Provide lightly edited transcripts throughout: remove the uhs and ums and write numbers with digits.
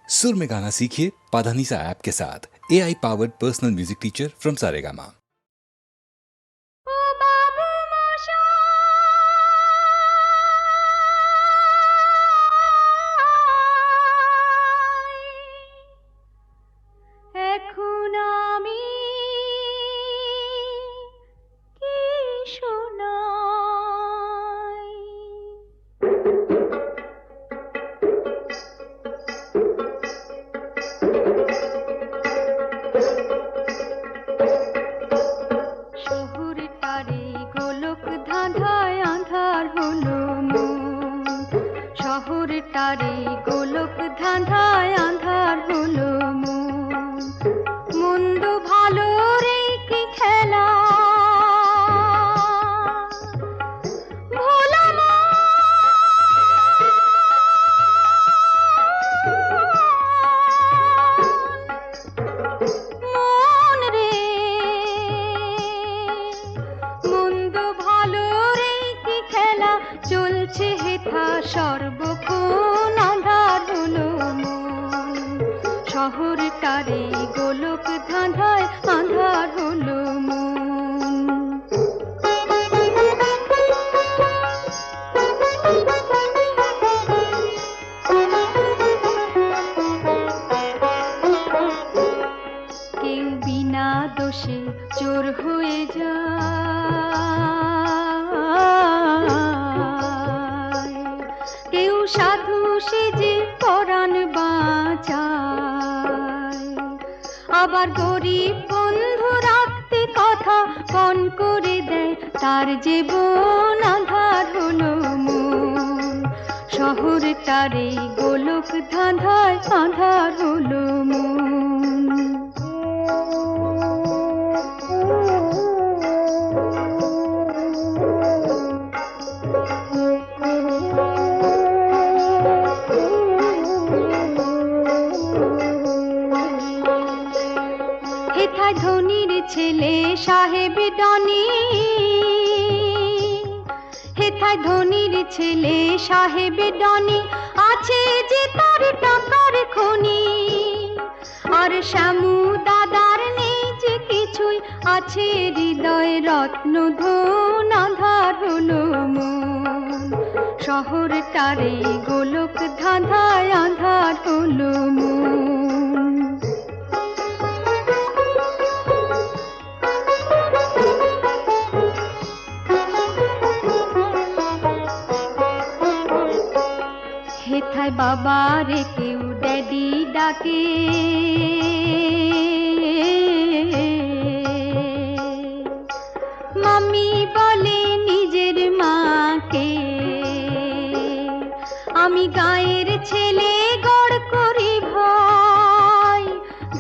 सुर में गाना सीखिए पाधानीसा ऐप के साथ। AI powered personal music teacher from Saregama. তারে গোলক ধাঁধায় আঁধার হলো মন, মন্দ ভালো রে কি খেলা ভোলা মন রে, মন্দ ভালো রে কি খেলা চলছে হেথা সর্বক্ষণ আঁধার হলো মন, শহরটারে গোলক ধাঁধায় আঁধার হলো মন। কেউ বিনা দোষে চোর হয়ে যায়, কেউ সাধু সেজে পরাণ বাঁচায়, আবার গরিব বন্ধু রাখতে কথা পণ করে দেয়, তার জীবন আঁধার হলো মন, শহরটারে গোলক ধাঁধায় আঁধার হলো মন। হেথায় ধনির ছেলে সাহেব ডনি, হেথায় ধনির ছেলে সাহেব ডনি, আছে যে তার টাকার খনি, আর শ্যামু দাদার নেই যে কিছুই, আছে হৃদয় রত্ন ধন আঁধার হলো মন, শহরটারে গোলক ধাঁধায় আঁধার হলো মন। হেথায় বাবারে কেউ ড্যাডি ডাকে, মাম্মি বলে নিজের মাকে, আমি গায়ের ছেলে গড় করি ভাই,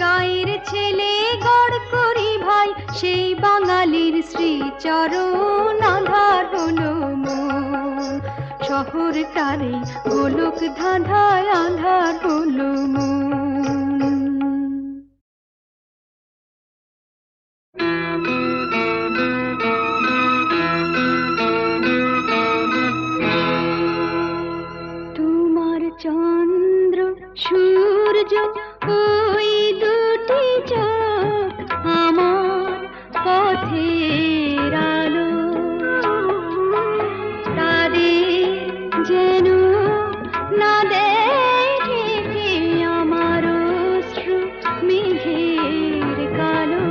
গায়ের ছেলে গড় করি ভাই, সেই বাঙালির শ্রীচরণ আঁধার হলো মন, শহরটারে গোলক ধাঁধায় আঁধার হলো মন। তোমার চন্দ্র সূর্য ওই দুটি চোখ আমার পথের আলো, তাদের যেন না দেখে আমার অশ্রু মেঘের কালো,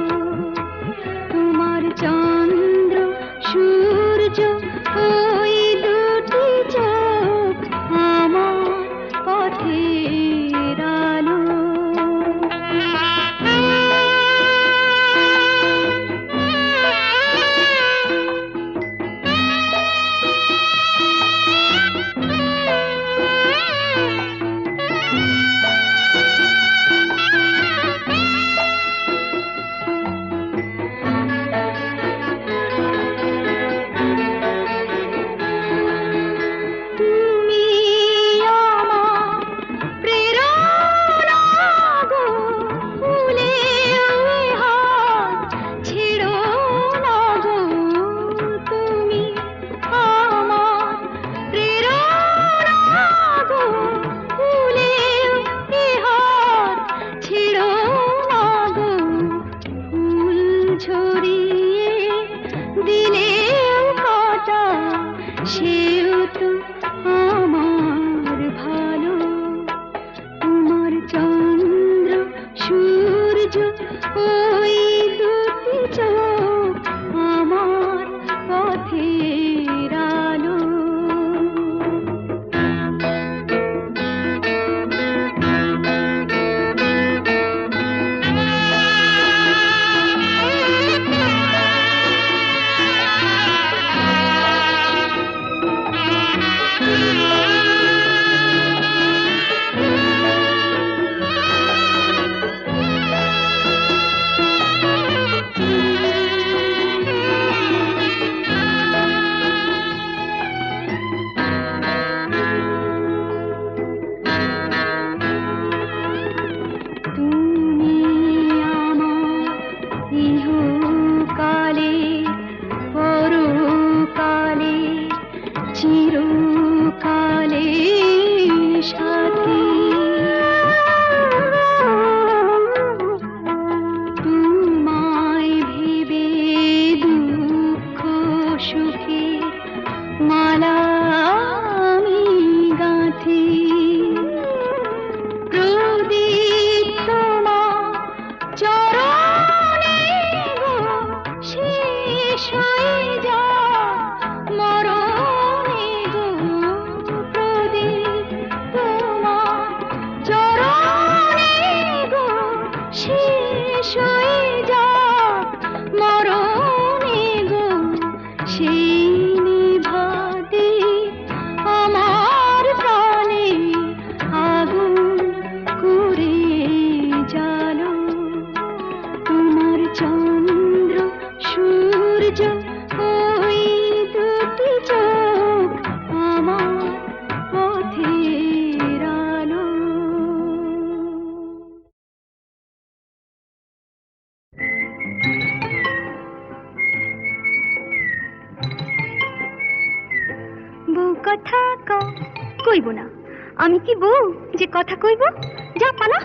তোমার চন্দ্র সূর্য ওই দুটি চোখ আমার পথের আলো। কথা কইব না। আমি কি বউ যে কথা কইব? যা পালা।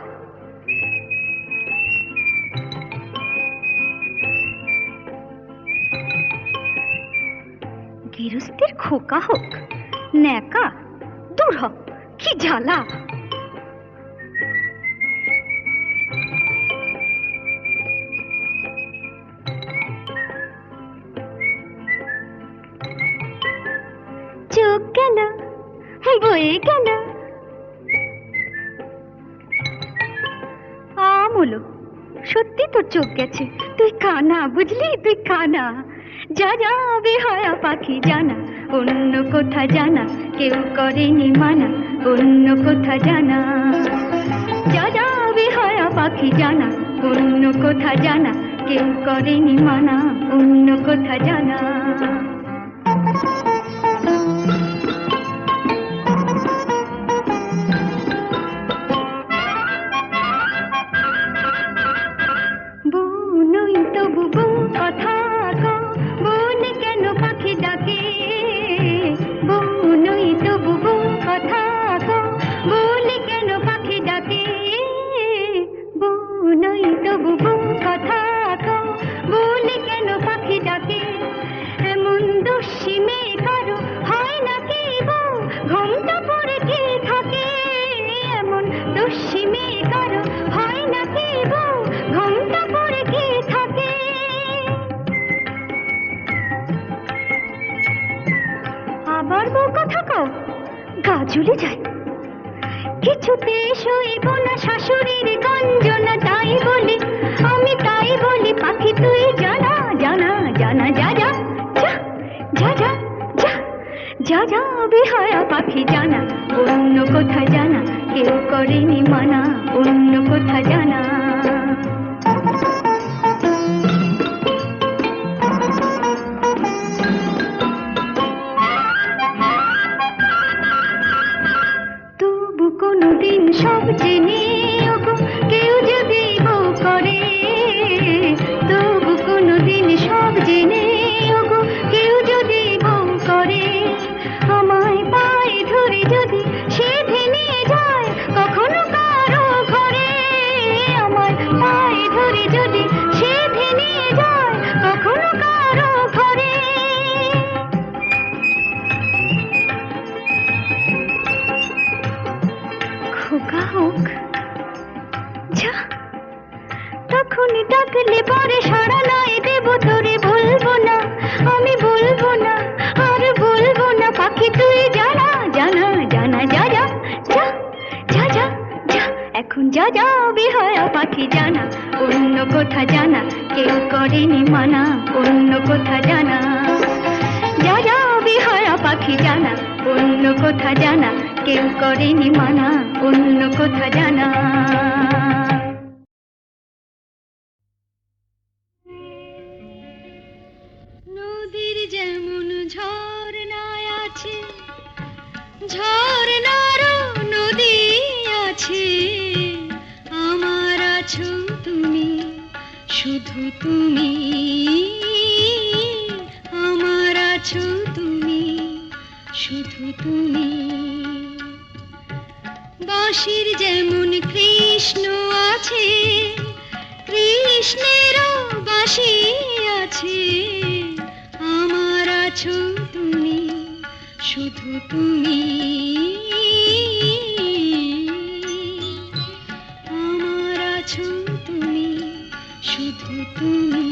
গৃহস্থের খোকা হোক ন্যাকা, দূর হ, কি জ্বালা। চোখ গেল বয়ে গেল আমলো, সত্যি তোর চোখ গেছে, তুই কানা, বুঝলি, তুই কানা। যা যা বেহায়া পাখি জানা, অন্য কোথা জানা কেউ করেনি মানা, অন্য কোথা জানা। যা যা বেহায়া পাখি জানা, অন্য কোথা জানা কেউ করেনি মানা, অন্য কোথা জানা। আবার বউ কথা কও, গা জ্বলে যায়। কিছুতে সইব না শাশুড়ির গঞ্জনা, তাই বলি আমি, তাই বলি পাখি তুই জানা জানা জানা। যা যা যা যা যা যা যা যা বেহায়া পাখি জানা, অন্য কোথা জানা কেউ করেনি মানা, অন্য কোথা জানা। কোনদিন সব জেনে ওগো কেউ যদি বউ করে, তবু কোনদিন সব জেনে ওগো কেউ যদি বউ করে, আমায় পায়ে ধরে যদি সে ভেঙে যায় কখনো কারো ঘরে, আমায় পায়ে ধরে যদি সে ভেঙে যায় কখনো কারো ঘরে। খোকা হোক যা, তখন ডাকলে পরে সাড়া নাই দেব তোরে, বলবো না আমি, বলবো না আর বলবো না পাখি তুই জানা জানা জানা। যা যা যা যা যা যা, এখন যা যা বেহায়া পাখি জানা, অন্য কোথা জানা কেউ করেনি মানা, অন্য কোথা জানা। যা যা বেহায়া পাখি জানা, অন্য কোথা জানা কেউ করেনি মানা, অন্য কোথা জানা। নদীর যেমন ঝর্ণায় আছে, ঝর্ণারও নদী আছে, আমার আছো তুমি, শুধু তুমি, আমার আছো তুমি, শুধু তুমি। বাঁশির যেমন কৃষ্ণ আছে, কৃষ্ণেরও বাঁশি আছে, আমার আছো তুমি, শুধু তুমি, আমার আছো তুমি, শুধু তুমি।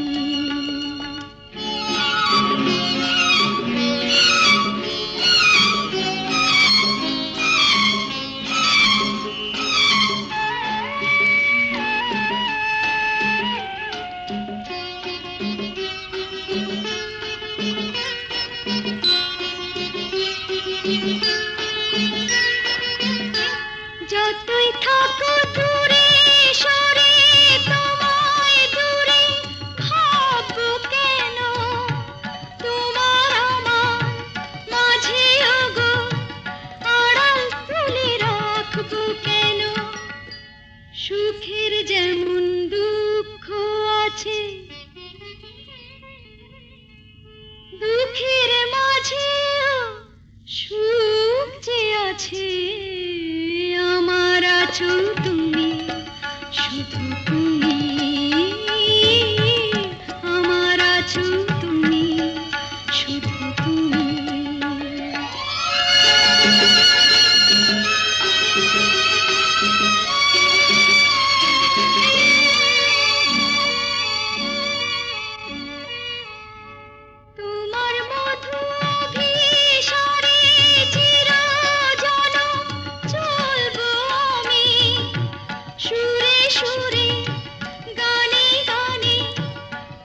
যতই থাকো দূরে সরে, তোমায় দূরে শুধু তুমি আমার আছো তুমি শুধু তুমি তোমার মধু অভিসারে চিরজনম চলবো আমি সুরে সুরে গানে গানে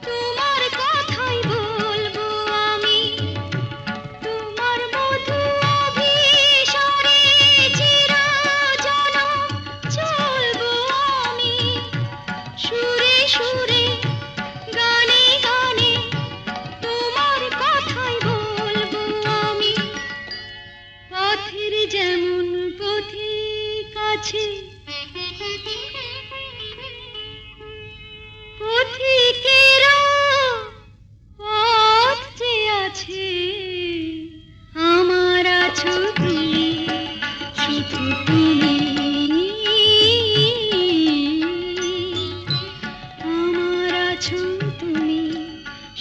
তোমার কথাই বলবো আমি তোমার মধু অভিসারে চিরজনম চলবো আমি সুরে সুরে গানে গানে তোমার কথাই বলবো আমি পথের যেমন পথিক আছে পথিকেরও পথ যে আছে আমার আছো তুমি শুধু তুমি আমার আছো তুমি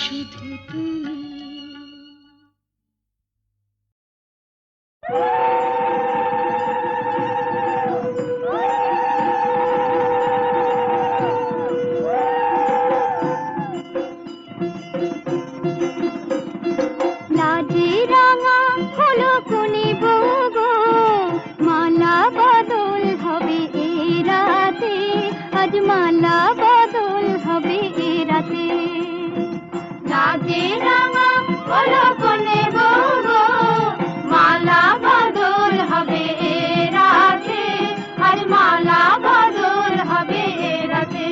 শুধু তুমি লাজে রাঙা হলো কোনে বগো মালা বদল হবে এ রাতে আজ মালা বদল হবে এ রাতে লাজে রাঙা হলো কোনে বগো মালা বদল হবে এ রাতে আজ মালা বদল হবে এ রাতে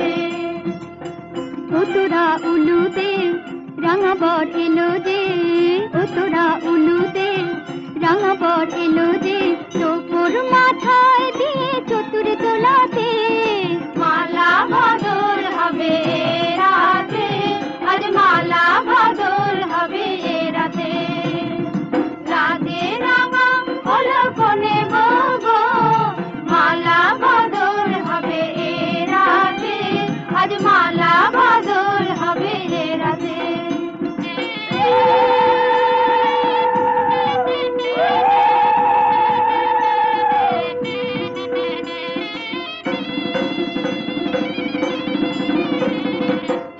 তোরা উলুতে রাঙা বর এলো যে তোরা উলুতে রাঙা বর এলো যে তোর মাথায় দিয়ে চতুর তোলাতে মালা বদল হবে রাতে আজ মালা বদল হবে রাতে রাতে রাঙা হলো কোনে বগো মালা বদল হবে রাতে আজ মালা বদল হবে রাতে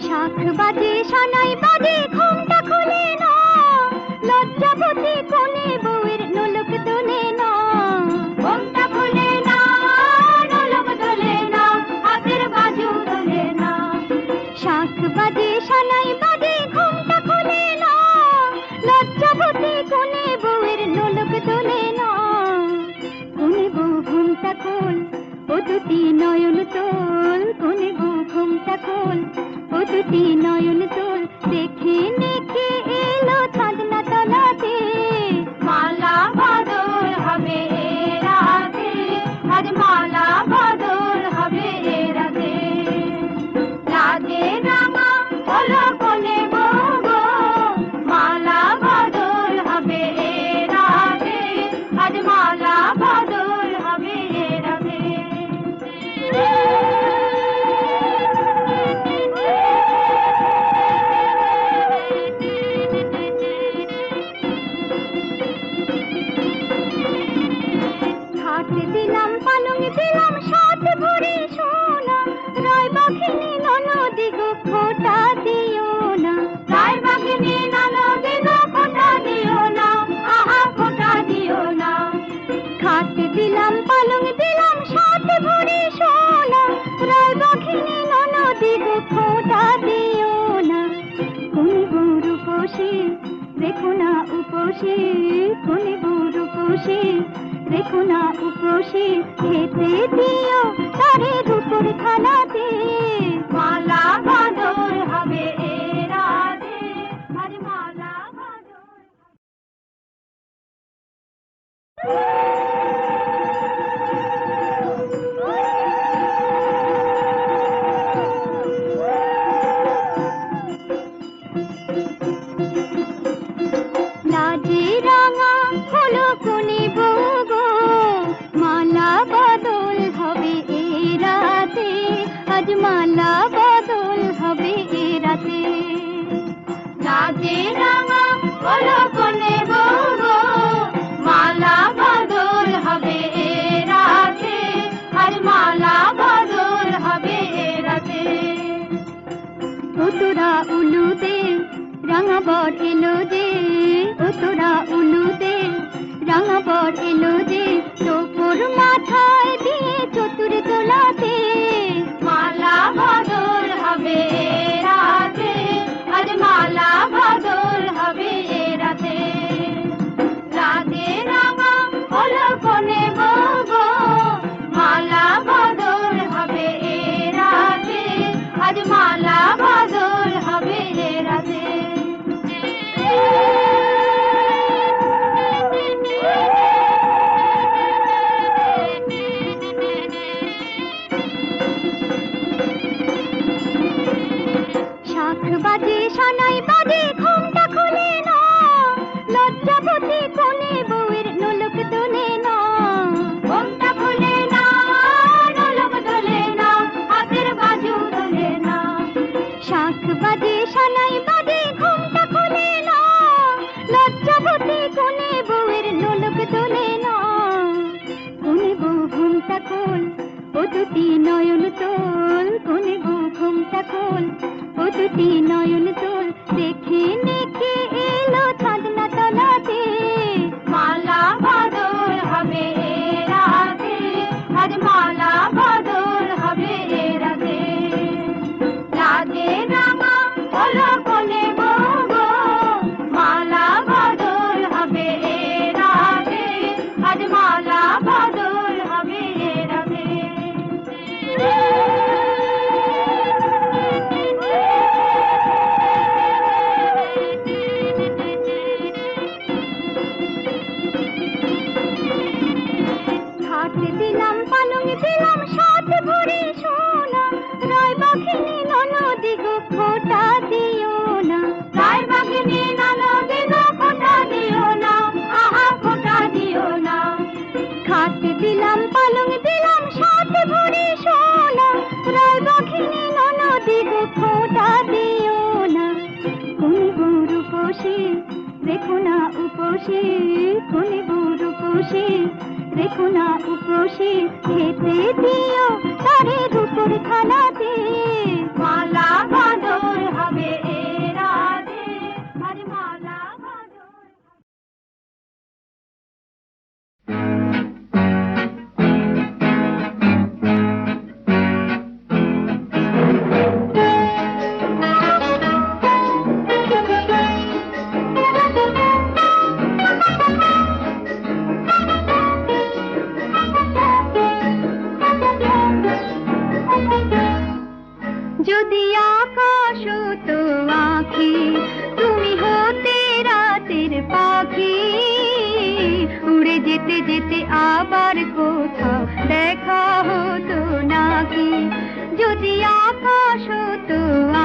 শাখ বাজে সানাই বাজে ঘুমটা খুলে না লজ্জাবতী কোনে বউয়ের নোলক তোলে না ঘুমটা খুলে না নোলক তোলে না হাতের বাজু তোলে না শাখ বাজে সানাই বাজে ঘুমটা খুলে না লজ্জাবতী কোনে বউয়ের নোলক তোলে না কোনে বউ ঘুমটা খোল ও দুটি নয়ন তোল কোনে বউ ঘুমটা খোল ও দুটি নয়ন তোল দেখে দেখে এলো চাঁদনা তলাতে মালা বদল হবে রাতে আজ মালা বদল হবে রাতে লাজে রাঙা হলো কোনে বগো মালা বদল হবে রাতে আজ মালা বদল হবে রাতে খাট দিলাম পালং দিলাম সাত ভরে সোনা রায় বাঘিনী ননদি গো খোটা দিও না রায় বাঘিনী ননদি গো খোটা দিও না আহা খোটা দিও না খাট দিলাম পালং দিলাম সাত ভরে সোনা রায় বাঘিনী ননদি গো খোটা দিও না কোন বউর উপসী দেখো না উপসী কোন বউর উপসী দেখো না উপসী খেতে দিও তারে রূপর থালাতে মালা বদল হবে রাতে আজ মালা বদল লাজে রাঙা হলো কোনে বগো মালা বদল হবে রাতে আজ মালা বদল হবে এ রাতে। রাতে রাঙা হলো কোনে বউ গো, মালা বদল হবে এ রাতে, আজ মালা বদল হবে এ রাতে। ও তোরা উলুতে রাঙা বর এলো যে, ও তোরা উলুতে রাঙা বর এলো যে, তোর মাথায় দিয়ে চতুর তোলাতে। মালা বদল হবে এ রাতে, আজ মালা বদল হবে এ রাতে। রাতে রাঙা হলো কোনে বউ গো, মালা বদল হবে এ রাতে, আজ মালা বদল হবে এ রাতে। শাঁখ বাজে সানাই বাজে ঘুমটা খুলে না, লজ্জাবতী কোনে বউয়ের নোলক তোলে না। ঘুমটা খুলে না, নোলক তোলে না, হাতের বাজু তোলে না। শাঁখ বাজে সানাই বাজে ঘুমটা খুলে না, লজ্জাবতী কোনে বউয়ের নোলক তোলে না। কোনে বউ ঘুমটা খোল, ও দুটি নয়ন তোল, কোনে বউ ঘুমটা খোল, ও দুটি নয়ন তোল, দেখে নেকে এলো চাঁদনা তলাতে। মালা বদল হবে এ রাতে, আজ মালা বদল হবে এ রাতে। রাতে রাঙা হলো কোনে বউ গো, মালা বদল হবে এ রাতে, আজ মালা বদল হবে এ রাতে। খাট দিলাম পালং দিলাম সাত ভরি সোনা, রায় বাঘিনী ননদি গো খোটা দিও না। রায় বাঘিনী ননদি গো খোটা দিও না, আহা খোটা দিও না। খাট দিলাম পালং দিলাম সাত ভরি সোনা, রায় বাঘিনী ননদি গো খোটা দিও না। কোন বউর উপসে রেখো না উপসে, কোন বউর উপসে রেখো না উপসে, খেতে দিও তারে রূপোর থালাতে। মালা বদল হবে এ রাতে, আজ মালা বদল। যদি আকাশ তো আঁখি, তুমি হতে রাতের পাখি, উড়ে যেতে যেতে আবার কোথাও দেখা হতো নাকি। যদি আকাশ তো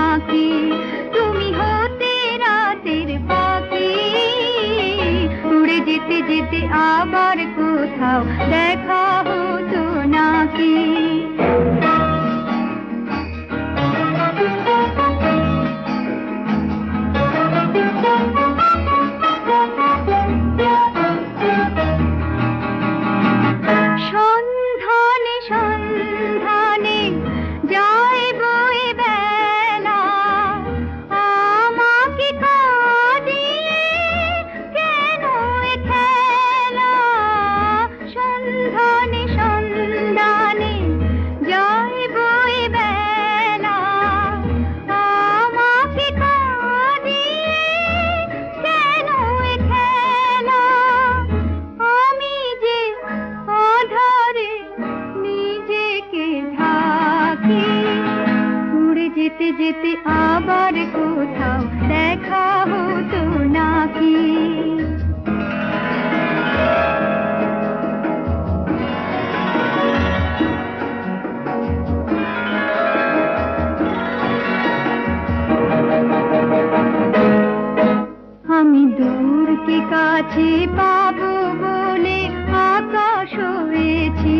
আঁখি, তুমি হতে রাতের পাখি, উড়ে যেতে যেতে আবার কোথাও দেখা হতো নাকি। সন্ধানে সন্ধানে যায় বয়ে বেলা, আমাকে কাঁদিয়ে কেন এ খেলা। সন্ধানে সন্ধানে যায় বয়ে বেলা, আমাকে কাঁদিয়ে কেন এ খেলা। আমি যে আধারে নিজেকে ঢাকি, উড়ে যেতে যেতে আবার কোথাও দেখা হতো নাকি। আমি দূরকে কাছে পাবো বলে আকাশ হয়েছি,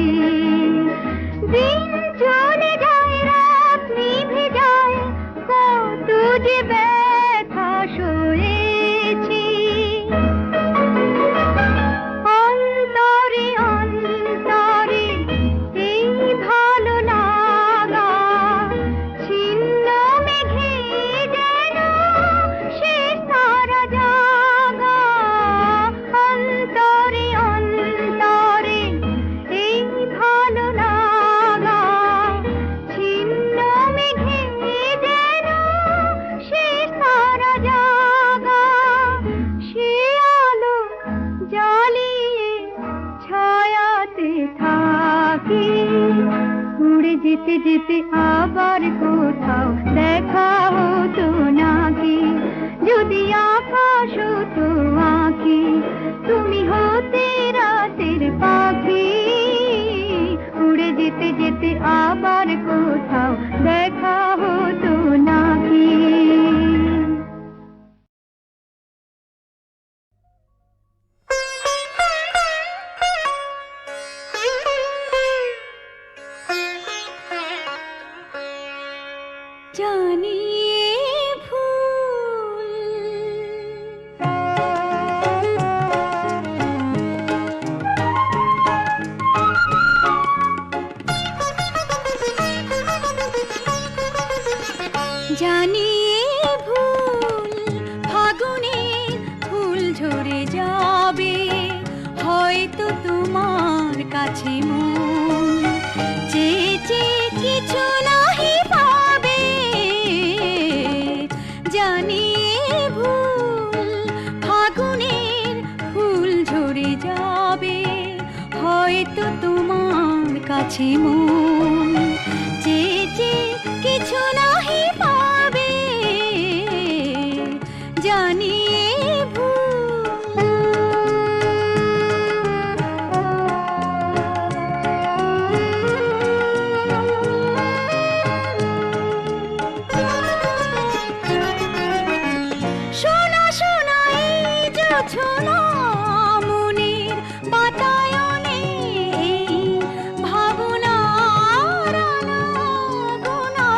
দিন চলে যায় রাত যেতে যেতে আবার কোথাও দেখা হতো নাকি, যদি আকাশ হতো আঁকি, তুমি হতে রাতের পাখি, উড়ে যেতে যেতে আবার কোথাও দেখা হতো নাকি। জানি ভুল, জানি ভুল, ফাগুনের ফুল ঝরে যাবে, হয়তো তোমার কাছে মন চেয়ে চেয়ে কিছু নাহি পাবে। জানি ভুল, ফাগুনের ফুল ঝরে যাবে, হয়তো তোমার কাছে মন চেয়ে চেয়ে কিছু নাহি পাবে। জানি ছোনা মনের বাতায়নে ভাবনার আনাগোনা।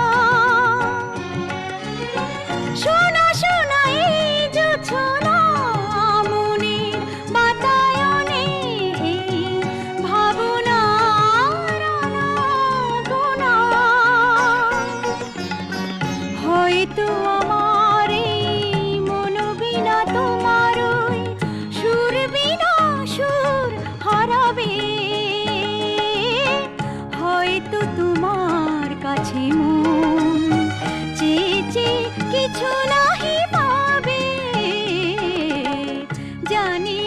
শোনা শোনা এই যে ছোনা মনের বাতায়নে ভাবনার আনাগোনা। হয়তো আমার এই মন বিনা তোমার সুর বিনা সুর হারাবে, হয়তো তোমার কাছে মন চেয়ে চেয়ে কিছু নাহি পাবে। জানি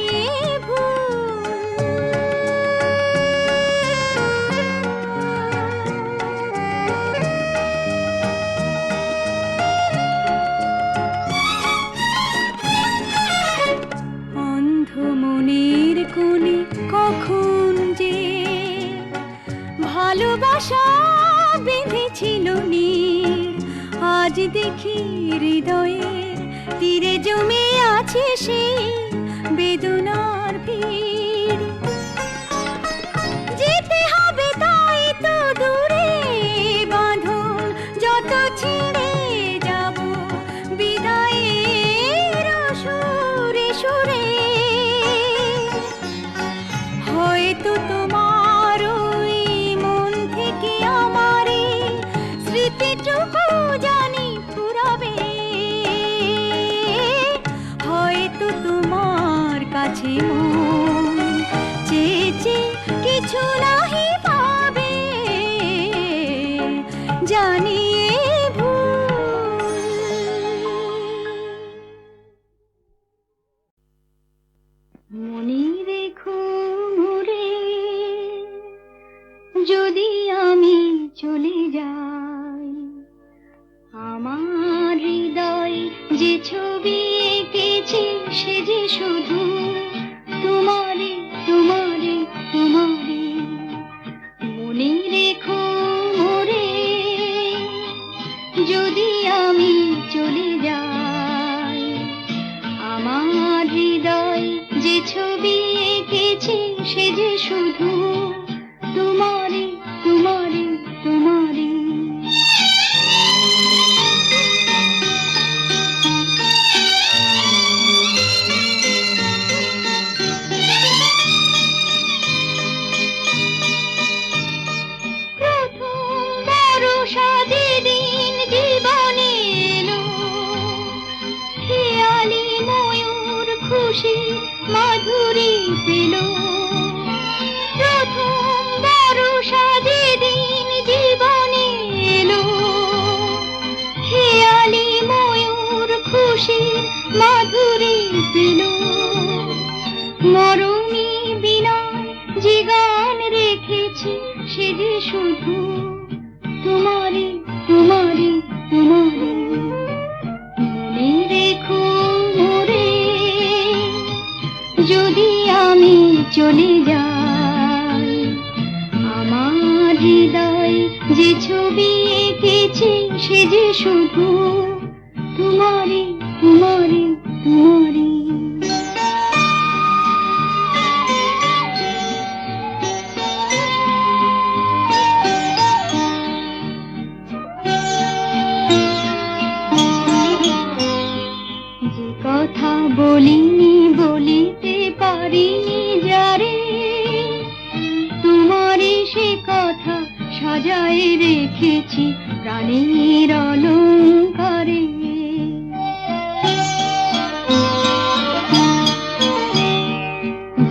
মনের কোণে কখন যে ভালোবাসা বেঁধেছিল নীর, আজ দেখি হৃদয়ের তীরে জমে আছে সেই বেদনার ভিড়। যেতে হবে তাই তো দূরে, বাঁধন যত ছিঁড়ে যাব বিদায়ের সুরে সুরে। হয়তো তোমার ওই মন থেকে আমার স্মৃতিটুকু জানি ফুরাবে, হয়তো তোমার কাছে মন চেয়ে চেয়ে কিছু নাহি পাবে। জানি মনে রেখো মোরে, যদি আমি চলে যাই, আমার হৃদয় যে ছবি এঁকেছি সে যে শুধু তোমারে তোমারে তোমারে। মনে রেখো মোরে, যদি আমি চলে যাই, আমার হৃদয় যে ছবি এঁকেছি সে যে শুধু তোমারে তোমারে তোমারে। প্রথম বর্ষা যেদিন জীবনে এলো, খেয়ালি ময়ূর খুশি মাধুরী পেল। প্রথম বর্ষা যেদিন জীবনে এলো, খেয়ালি ময়ূর খুশি মাধুরী পেল। মরমী বিনয় যে গান রেখেছি সে যে শুধু ছবি এঁকেছি সে যে শুধু তোমারই তোমারই তোমারই। যে কথা বলিনি বলিতে পারিনি যারে, তোমারই সে কথা সাজায় রেখেছি প্রাণের অলংকারে।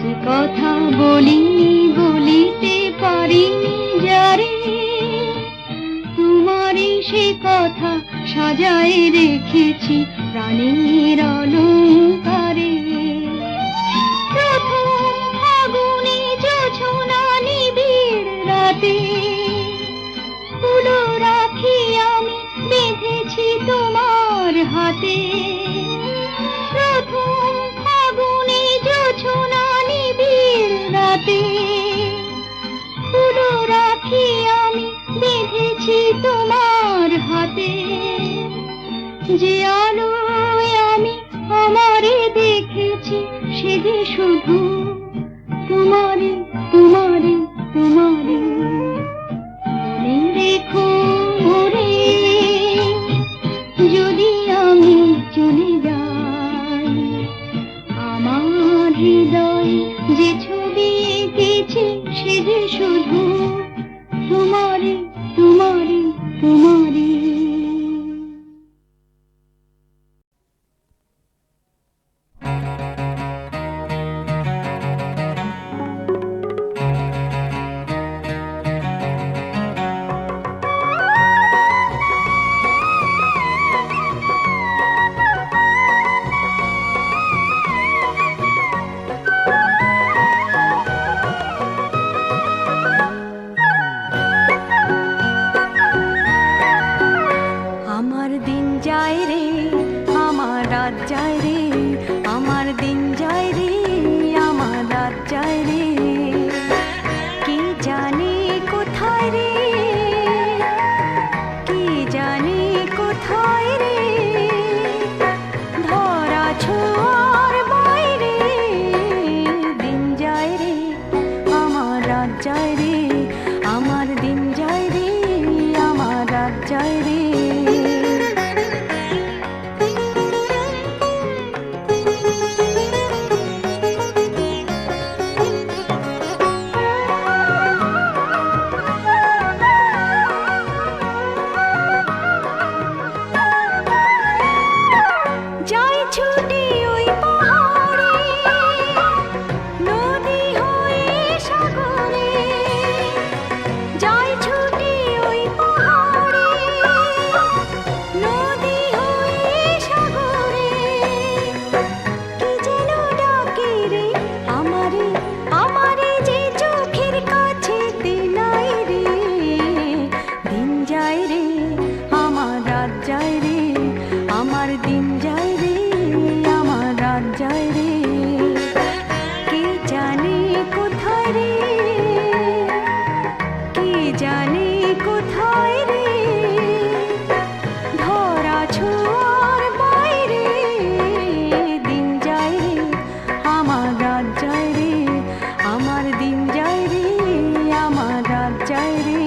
যে কথা বলিনি বলিতে পারিনি যারে, তোমারই সে কথা সাজায় রেখেছি প্রাণের অলংকারে। প্রথম ফাগুনে জোছনা নিবিড় রাতে, ফুলো রাখি আমি বেঁধেছি তোমার হাতে। প্রথম ফাগুনে জোছনা নিবিড় রাতে, ফুলো রাখি আমি বেঁধেছি তোমার হাতে। যে আলোয় আমি আমারে দেখেছি সে যে শুধু তোমারই তোমারই তোমারই। মনে রেখো মোরে যদি আমি চলে যাই, আমার হৃদয় যে ছবি এঁকেছি সে যে শুধু তোমারই তোমারই তোমারই। আমার দিন যায় রে, আমার রাত যায় রে, আমার দিন যায় রে, আমার রাত যায় রে। কি জানি কোথায় রে, কি জানি কোথায় রে, ধরা ছোঁয়ার বাইরে। দিন যায় রে, আমার রাত যায় রে, আমার দিন যায় রে, আমার রাত যায় রে। যাই ছুটে ওই পাহাড়ে, নদী হয়ে সাগরে। যাই ছুটে ওই পাহাড়ে, নদী হয়ে সাগরে। কি যেন ডাকে রে আমারে, আমারে যে চোখের কাছেতে নাই রে। দিন যায় রে, আমার রাত যায় রে, আমার দিন যায় রে, আমার রাত যায় রে। কে জানে কোথায় রে, কে জানে কোথায় রে, ধরা ছোঁয়ার বাইরে। দিন যায় রে, আমার রাত যায় রে, আমার দিন যায় রে, আমার রাত যায় রে।